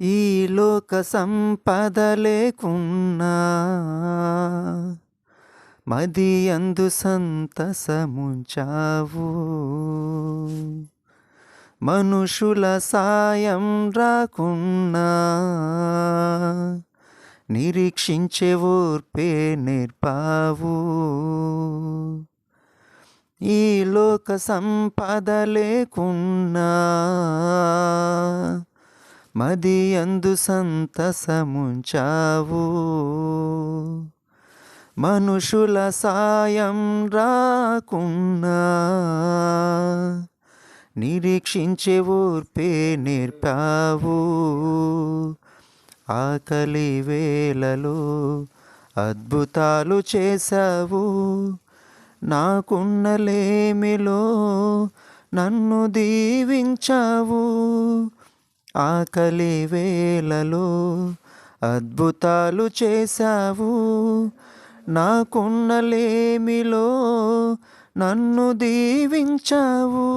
ఈ లోక సంపద లేకున్నా మదియందు సంతసముంచావు. మనుషుల సాయం రాకున్నా నిరీక్షించే ఓర్పే నేర్పావు. ఈ లోక సంపద లేకున్నా మదియందు సంతసముంచావు. మనుషుల సాయం రాకున్నా నిరీక్షించే ఓర్పే నేర్పావు. ఆకలి వేళలో అద్భుతాలు చేశావు. నాకున్న లేమిలో నన్ను దీవించావు. ఆకలి వేళలో అద్భుతాలు చేశావు. నాకున్న లేమిలో నన్ను దీవించావు.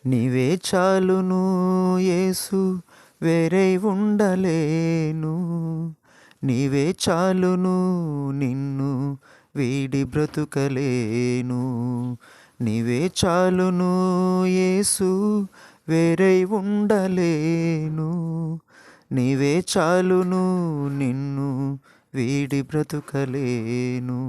నీవే చాలును యేసు, వేరే ఉండలేను. నీవే చాలును, నిన్ను వీడి బ్రతుకలేను. నీవే చాలును యేసు, వేరే ఉండలేను. నీవే చాలును, నిన్ను వీడి బ్రతుకలేను.